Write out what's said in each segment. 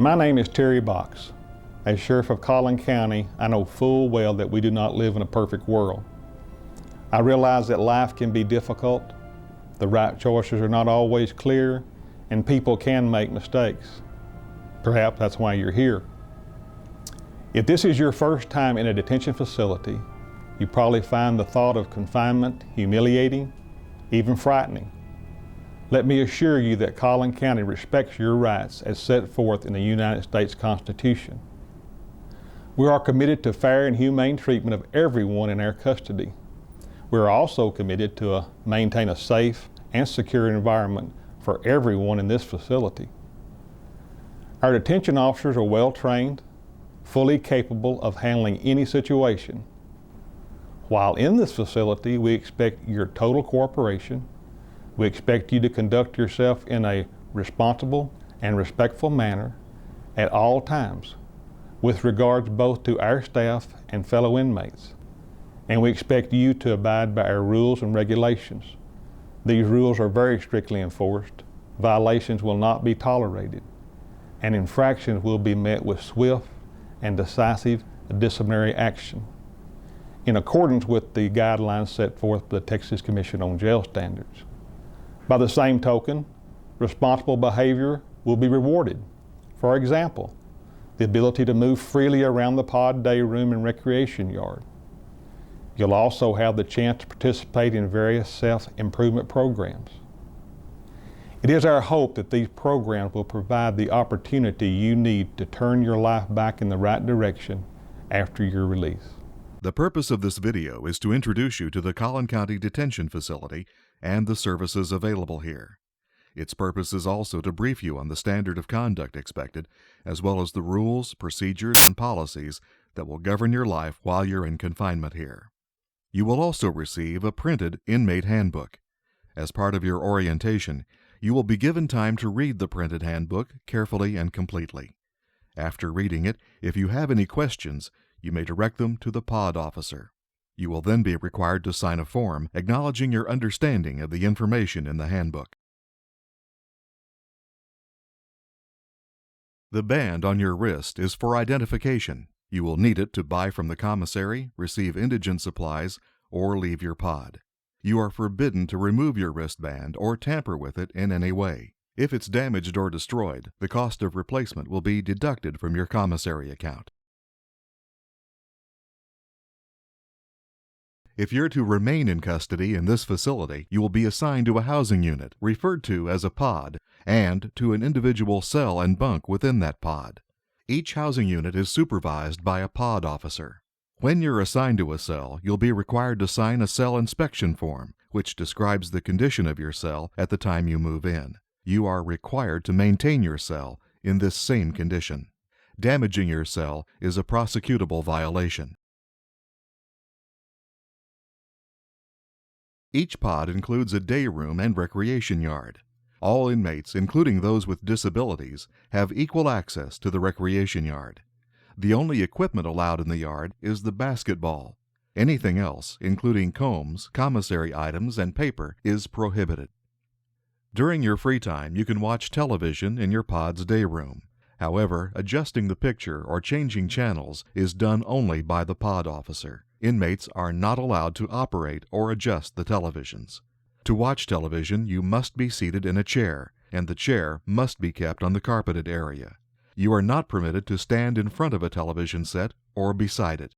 My name is Terry Box. As Sheriff of Collin County, I know full well that we do not live in a perfect world. I realize that life can be difficult, the right choices are not always clear, and people can make mistakes. Perhaps that's why you're here. If this is your first time in a detention facility, you probably find the thought of confinement humiliating, even frightening. Let me assure you that Collin County respects your rights as set forth in the United States Constitution. We are committed to fair and humane treatment of everyone in our custody. We are also committed to maintain a safe and secure environment for everyone in this facility. Our detention officers are well trained, fully capable of handling any situation. While in this facility, we expect your total cooperation. We expect you to conduct yourself in a responsible and respectful manner at all times, with regards both to our staff and fellow inmates. And we expect you to abide by our rules and regulations. These rules are very strictly enforced. Violations will not be tolerated, and infractions will be met with swift and decisive disciplinary action, in accordance with the guidelines set forth by the Texas Commission on Jail Standards. By the same token, responsible behavior will be rewarded. For example, the ability to move freely around the pod day room and recreation yard. You'll also have the chance to participate in various self-improvement programs. It is our hope that these programs will provide the opportunity you need to turn your life back in the right direction after your release. The purpose of this video is to introduce you to the Collin County Detention Facility and the services available here. Its purpose is also to brief you on the standard of conduct expected, as well as the rules, procedures, and policies that will govern your life while you're in confinement here. You will also receive a printed inmate handbook. As part of your orientation, you will be given time to read the printed handbook carefully and completely. After reading it, if you have any questions, you may direct them to the pod officer. You will then be required to sign a form acknowledging your understanding of the information in the handbook. The band on your wrist is for identification. You will need it to buy from the commissary, receive indigent supplies, or leave your pod. You are forbidden to remove your wristband or tamper with it in any way. If it's damaged or destroyed, the cost of replacement will be deducted from your commissary account. If you're to remain in custody in this facility, you will be assigned to a housing unit, referred to as a pod, and to an individual cell and bunk within that pod. Each housing unit is supervised by a pod officer. When you're assigned to a cell, you'll be required to sign a cell inspection form, which describes the condition of your cell at the time you move in. You are required to maintain your cell in this same condition. Damaging your cell is a prosecutable violation. Each pod includes a day room and recreation yard. All inmates, including those with disabilities, have equal access to the recreation yard. The only equipment allowed in the yard is the basketball. Anything else, including combs, commissary items, and paper, is prohibited. During your free time, you can watch television in your pod's day room. However, adjusting the picture or changing channels is done only by the pod officer. Inmates are not allowed to operate or adjust the televisions. To watch television, you must be seated in a chair, and the chair must be kept on the carpeted area. You are not permitted to stand in front of a television set or beside it.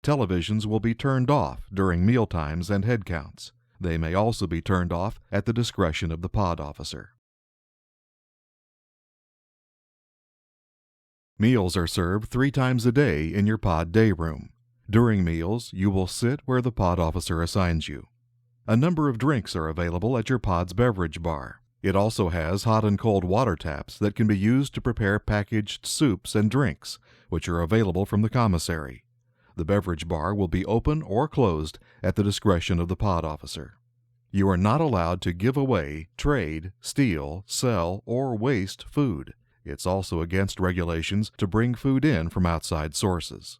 Televisions will be turned off during meal times and head counts. They may also be turned off at the discretion of the pod officer. Meals are served 3 times a day in your pod day room. During meals, you will sit where the pod officer assigns you. A number of drinks are available at your pod's beverage bar. It also has hot and cold water taps that can be used to prepare packaged soups and drinks, which are available from the commissary. The beverage bar will be open or closed at the discretion of the pod officer. You are not allowed to give away, trade, steal, sell, or waste food. It's also against regulations to bring food in from outside sources.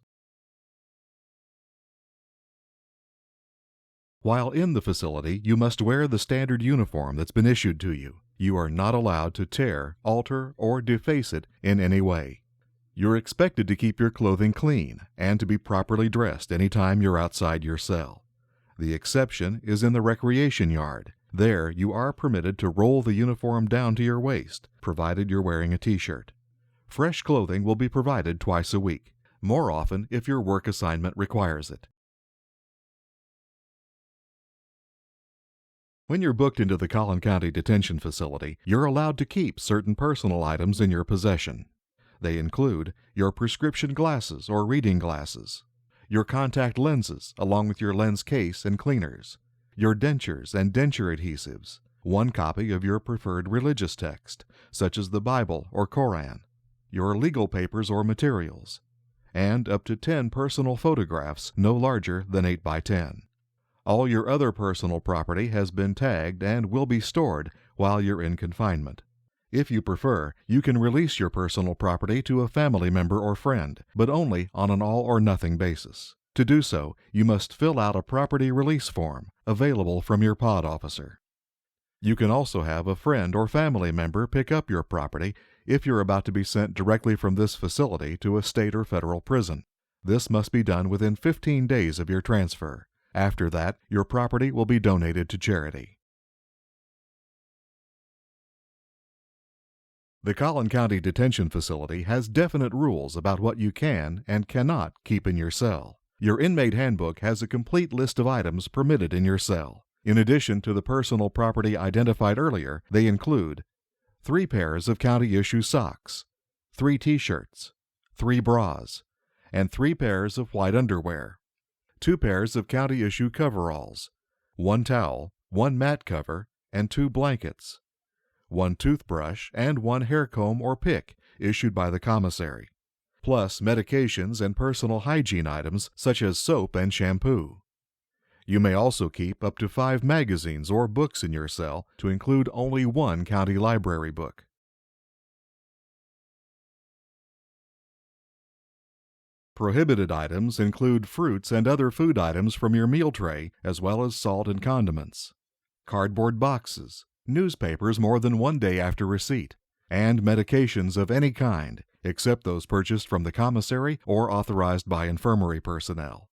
While in the facility, you must wear the standard uniform that's been issued to you. You are not allowed to tear, alter, or deface it in any way. You're expected to keep your clothing clean and to be properly dressed anytime you're outside your cell. The exception is in the recreation yard. There, you are permitted to roll the uniform down to your waist, provided you're wearing a t-shirt. Fresh clothing will be provided twice a week, more often if your work assignment requires it. When you're booked into the Collin County Detention Facility, you're allowed to keep certain personal items in your possession. They include your prescription glasses or reading glasses, your contact lenses along with your lens case and cleaners, your dentures and denture adhesives, one copy of your preferred religious text, such as the Bible or Koran, your legal papers or materials, and up to 10 personal photographs no larger than 8 by 10. All your other personal property has been tagged and will be stored while you're in confinement. If you prefer, you can release your personal property to a family member or friend, but only on an all-or-nothing basis. To do so, you must fill out a property release form available from your pod officer. You can also have a friend or family member pick up your property if you're about to be sent directly from this facility to a state or federal prison. This must be done within 15 days of your transfer. After that, your property will be donated to charity. The Collin County Detention Facility has definite rules about what you can and cannot keep in your cell. Your inmate handbook has a complete list of items permitted in your cell. In addition to the personal property identified earlier, they include 3 pairs of county-issue socks, 3 t-shirts, 3 bras, and 3 pairs of white underwear, 2 pairs of county-issue coveralls, 1 towel, 1 mat cover, and 2 blankets, 1 toothbrush, and 1 hair comb or pick issued by the commissary, plus medications and personal hygiene items such as soap and shampoo. You may also keep up to 5 magazines or books in your cell, to include only 1 county library book. Prohibited items include fruits and other food items from your meal tray, as well as salt and condiments, cardboard boxes, newspapers more than 1 day after receipt, and medications of any kind, except those purchased from the commissary or authorized by infirmary personnel.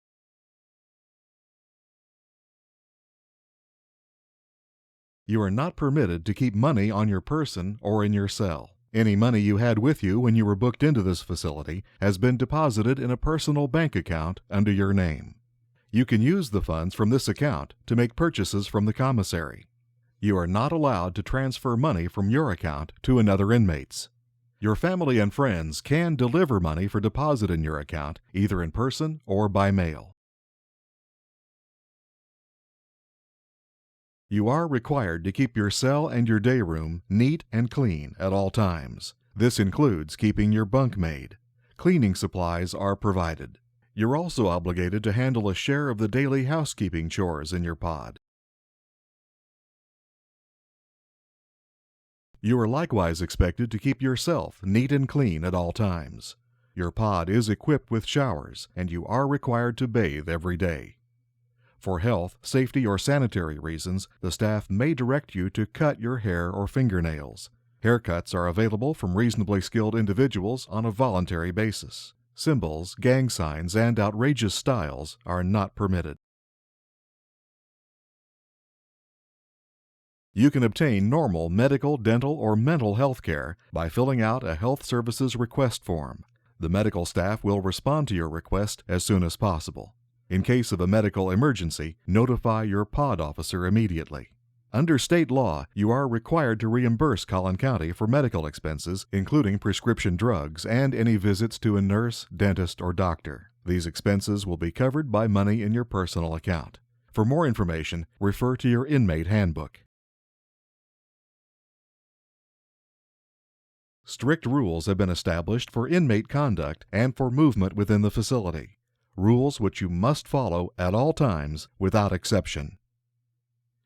You are not permitted to keep money on your person or in your cell. Any money you had with you when you were booked into this facility has been deposited in a personal bank account under your name. You can use the funds from this account to make purchases from the commissary. You are not allowed to transfer money from your account to another inmate's. Your family and friends can deliver money for deposit in your account, either in person or by mail. You are required to keep your cell and your day room neat and clean at all times. This includes keeping your bunk made. Cleaning supplies are provided. You're also obligated to handle a share of the daily housekeeping chores in your pod. You are likewise expected to keep yourself neat and clean at all times. Your pod is equipped with showers, and you are required to bathe every day. For health, safety, or sanitary reasons, the staff may direct you to cut your hair or fingernails. Haircuts are available from reasonably skilled individuals on a voluntary basis. Symbols, gang signs, and outrageous styles are not permitted. You can obtain normal medical, dental, or mental health care by filling out a Health Services request form. The medical staff will respond to your request as soon as possible. In case of a medical emergency, notify your pod officer immediately. Under state law, you are required to reimburse Collin County for medical expenses, including prescription drugs and any visits to a nurse, dentist, or doctor. These expenses will be covered by money in your personal account. For more information, refer to your inmate handbook. Strict rules have been established for inmate conduct and for movement within the facility. Rules which you must follow at all times without exception.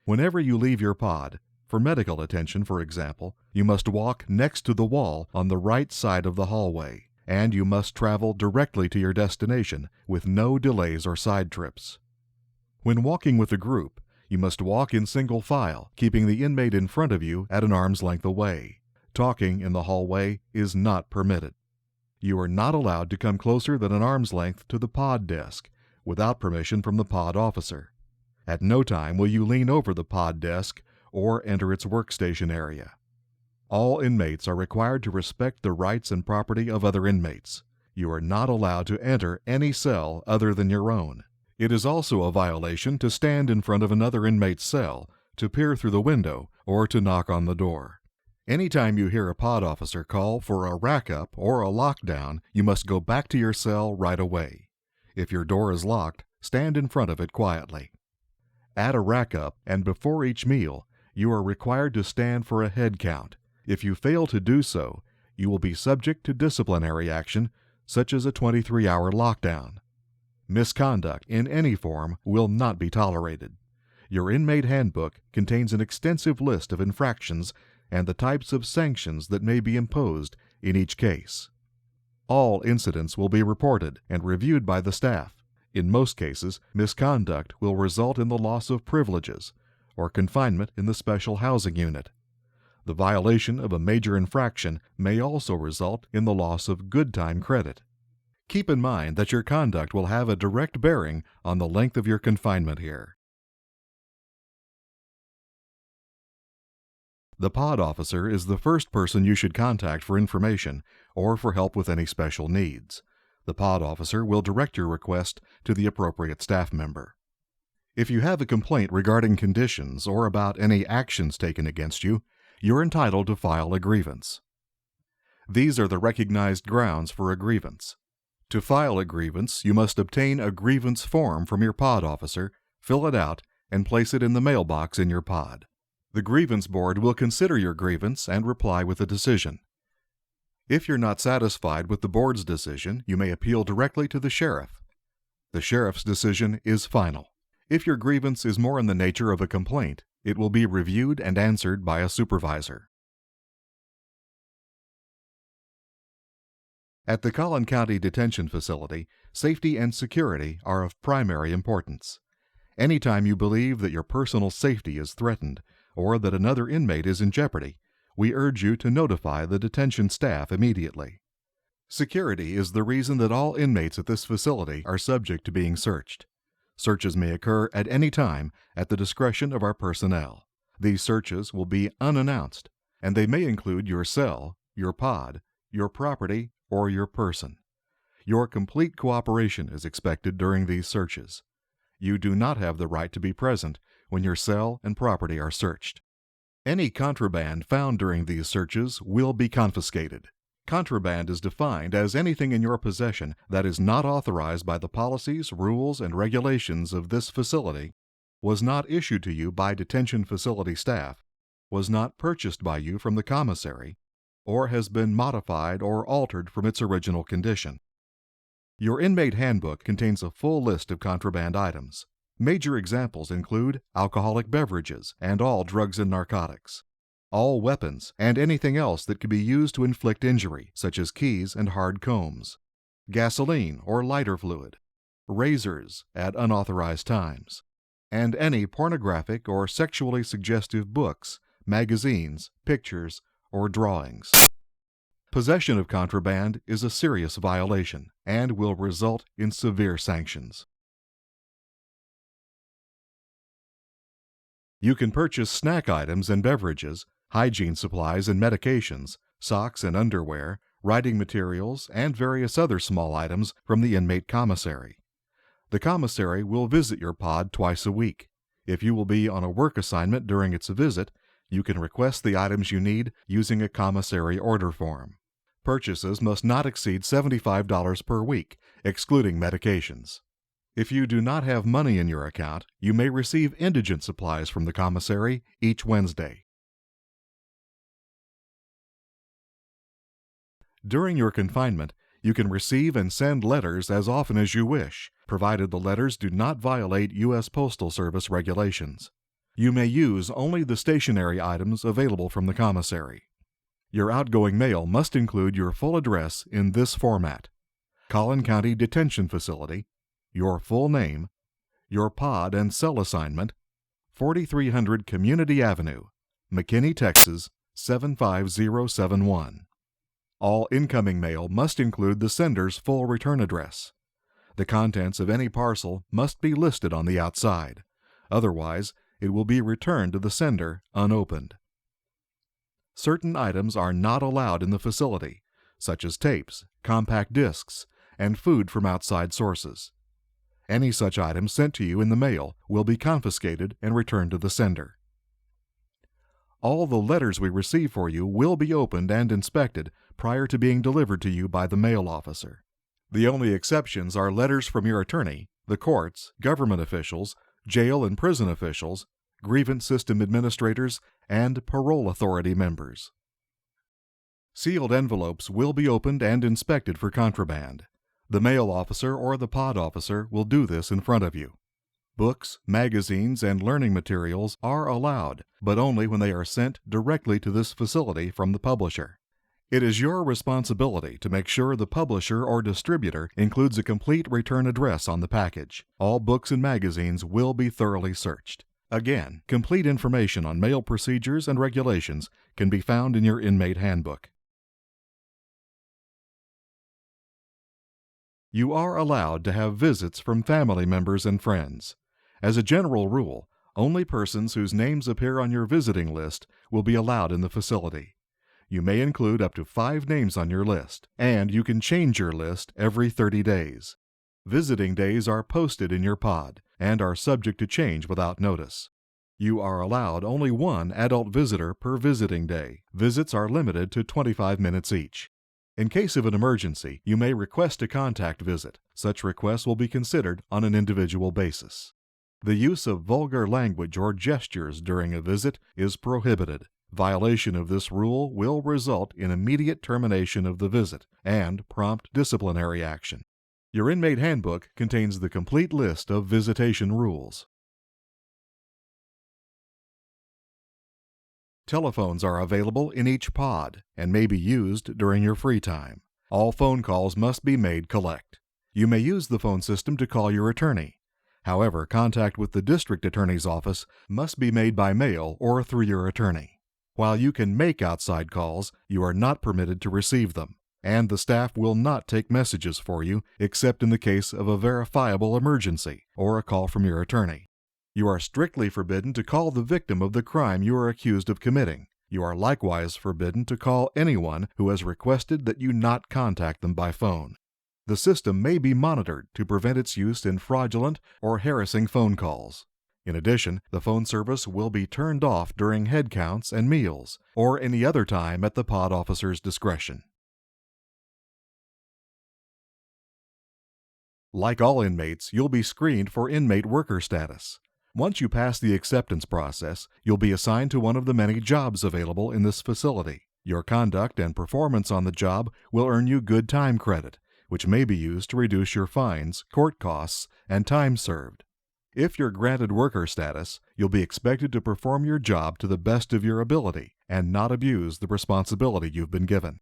Whenever you leave your pod, for medical attention for example, you must walk next to the wall on the right side of the hallway, and you must travel directly to your destination with no delays or side trips. When walking with a group, You must walk in single file, keeping the inmate in front of you at an arm's length away. Talking in the hallway is not permitted. You are not allowed to come closer than an arm's length to the pod desk without permission from the pod officer. At no time will you lean over the pod desk or enter its workstation area. All inmates are required to respect the rights and property of other inmates. You are not allowed to enter any cell other than your own. It is also a violation to stand in front of another inmate's cell, to peer through the window, or to knock on the door. Anytime you hear a pod officer call for a rack-up or a lockdown, you must go back to your cell right away. If your door is locked, stand in front of it quietly. At a rack-up and before each meal, you are required to stand for a head count. If you fail to do so, you will be subject to disciplinary action, such as a 23-hour lockdown. Misconduct in any form will not be tolerated. Your inmate handbook contains an extensive list of infractions and the types of sanctions that may be imposed in each case. All incidents will be reported and reviewed by the staff. In most cases, misconduct will result in the loss of privileges or confinement in the special housing unit. The violation of a major infraction may also result in the loss of good time credit. Keep in mind that your conduct will have a direct bearing on the length of your confinement here. The pod officer is the first person you should contact for information or for help with any special needs. The pod officer will direct your request to the appropriate staff member. If you have a complaint regarding conditions or about any actions taken against you, you're entitled to file a grievance. These are the recognized grounds for a grievance. To file a grievance, you must obtain a grievance form from your pod officer, fill it out, and place it in the mailbox in your pod. The grievance board will consider your grievance and reply with a decision. If you're not satisfied with the board's decision, you may appeal directly to the sheriff. The sheriff's decision is final. If your grievance is more in the nature of a complaint, it will be reviewed and answered by a supervisor. At the Collin County Detention Facility, safety and security are of primary importance. Anytime you believe that your personal safety is threatened or that another inmate is in jeopardy, we urge you to notify the detention staff immediately. Security is the reason that all inmates at this facility are subject to being searched. Searches may occur at any time at the discretion of our personnel. These searches will be unannounced, and they may include your cell, your pod, your property, or your person. Your complete cooperation is expected during these searches. You do not have the right to be present when your cell and property are searched. Any contraband found during these searches will be confiscated. Contraband is defined as anything in your possession that is not authorized by the policies, rules, and regulations of this facility, was not issued to you by detention facility staff, was not purchased by you from the commissary, or has been modified or altered from its original condition. Your inmate handbook contains a full list of contraband items. Major examples include alcoholic beverages and all drugs and narcotics, all weapons and anything else that could be used to inflict injury, such as keys and hard combs, gasoline or lighter fluid, razors at unauthorized times, and any pornographic or sexually suggestive books, magazines, pictures, or drawings. Possession of contraband is a serious violation and will result in severe sanctions. You can purchase snack items and beverages, hygiene supplies and medications, socks and underwear, writing materials, and various other small items from the inmate commissary. The commissary will visit your pod twice a week. If you will be on a work assignment during its visit, you can request the items you need using a commissary order form. Purchases must not exceed $75 per week, excluding medications. If you do not have money in your account, you may receive indigent supplies from the commissary each Wednesday. During your confinement, you can receive and send letters as often as you wish, provided the letters do not violate U.S. Postal Service regulations. You may use only the stationery items available from the commissary. Your outgoing mail must include your full address in this format: Collin County Detention Facility, your full name, your pod and cell assignment, 4300 Community Avenue, McKinney, Texas 75071. All incoming mail must include the sender's full return address. The contents of any parcel must be listed on the outside. Otherwise, it will be returned to the sender unopened. Certain items are not allowed in the facility, such as tapes, compact discs, and food from outside sources. Any such items sent to you in the mail will be confiscated and returned to the sender. All the letters we receive for you will be opened and inspected prior to being delivered to you by the mail officer. The only exceptions are letters from your attorney, the courts, government officials, jail and prison officials, grievance system administrators, and parole authority members. Sealed envelopes will be opened and inspected for contraband. The mail officer or the pod officer will do this in front of you. Books, magazines, and learning materials are allowed, but only when they are sent directly to this facility from the publisher. It is your responsibility to make sure the publisher or distributor includes a complete return address on the package. All books and magazines will be thoroughly searched. Again, complete information on mail procedures and regulations can be found in your inmate handbook. You are allowed to have visits from family members and friends. As a general rule, only persons whose names appear on your visiting list will be allowed in the facility. You may include up to 5 names on your list, and you can change your list every 30 days. Visiting days are posted in your pod and are subject to change without notice. You are allowed only 1 adult visitor per visiting day. Visits are limited to 25 minutes each. In case of an emergency, you may request a contact visit. Such requests will be considered on an individual basis. The use of vulgar language or gestures during a visit is prohibited. Violation of this rule will result in immediate termination of the visit and prompt disciplinary action. Your inmate handbook contains the complete list of visitation rules. Telephones are available in each pod and may be used during your free time. All phone calls must be made collect. You may use the phone system to call your attorney. However, contact with the district attorney's office must be made by mail or through your attorney. While you can make outside calls, you are not permitted to receive them, and the staff will not take messages for you except in the case of a verifiable emergency or a call from your attorney. You are strictly forbidden to call the victim of the crime you are accused of committing. You are likewise forbidden to call anyone who has requested that you not contact them by phone. The system may be monitored to prevent its use in fraudulent or harassing phone calls. In addition, the phone service will be turned off during head counts and meals, or any other time at the pod officer's discretion. Like all inmates, you'll be screened for inmate worker status. Once you pass the acceptance process, you'll be assigned to one of the many jobs available in this facility. Your conduct and performance on the job will earn you good time credit, which may be used to reduce your fines, court costs, and time served. If you're granted worker status, you'll be expected to perform your job to the best of your ability and not abuse the responsibility you've been given.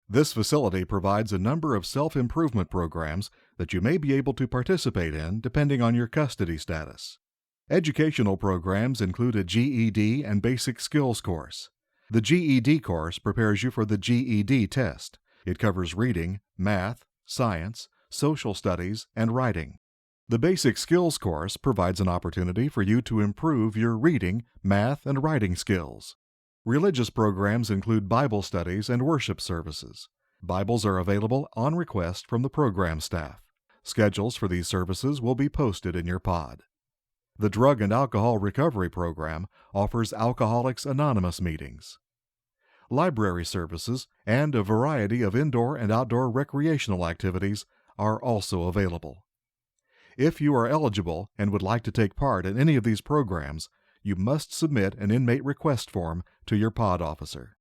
This facility provides a number of self-improvement programs that you may be able to participate in depending on your custody status. Educational programs include a GED and basic skills course. The GED course prepares you for the GED test. It covers reading, math, science, social studies, and writing. The basic skills course provides an opportunity for you to improve your reading, math, and writing skills. Religious programs include Bible studies and worship services. Bibles are available on request from the program staff. Schedules for these services will be posted in your pod. The Drug and Alcohol Recovery Program offers Alcoholics Anonymous meetings. Library services and a variety of indoor and outdoor recreational activities are also available. If you are eligible and would like to take part in any of these programs, you must submit an inmate request form to your pod officer.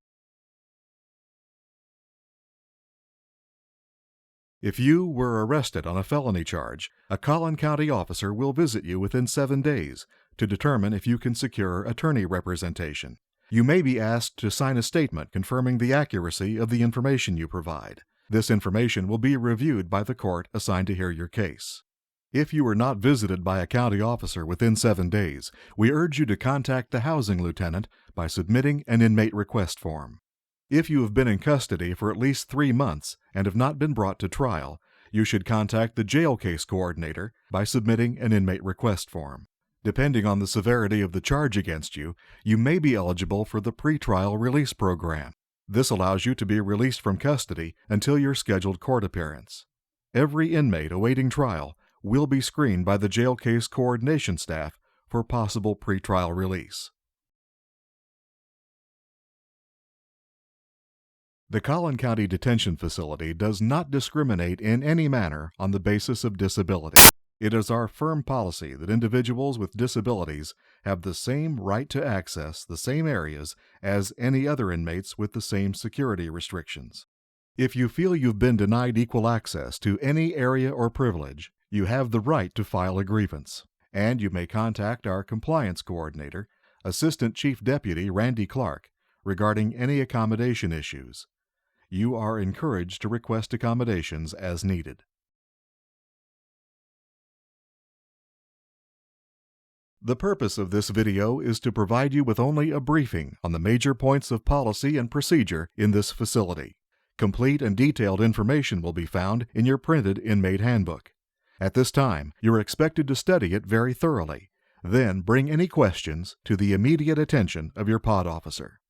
If you were arrested on a felony charge, a Collin County officer will visit you within 7 days to determine if you can secure attorney representation. You may be asked to sign a statement confirming the accuracy of the information you provide. This information will be reviewed by the court assigned to hear your case. If you were not visited by a county officer within 7 days, we urge you to contact the housing lieutenant by submitting an inmate request form. If you have been in custody for at least 3 months and have not been brought to trial, you should contact the jail case coordinator by submitting an inmate request form. Depending on the severity of the charge against you, you may be eligible for the pretrial release program. This allows you to be released from custody until your scheduled court appearance. Every inmate awaiting trial will be screened by the jail case coordination staff for possible pretrial release. The Collin County Detention Facility does not discriminate in any manner on the basis of disability. It is our firm policy that individuals with disabilities have the same right to access the same areas as any other inmates with the same security restrictions. If you feel you've been denied equal access to any area or privilege, you have the right to file a grievance, and you may contact our compliance coordinator, Assistant Chief Deputy Randy Clark, regarding any accommodation issues. You are encouraged to request accommodations as needed. The purpose of this video is to provide you with only a briefing on the major points of policy and procedure in this facility. Complete and detailed information will be found in your printed inmate handbook. At this time, you are expected to study it very thoroughly. Then bring any questions to the immediate attention of your pod officer.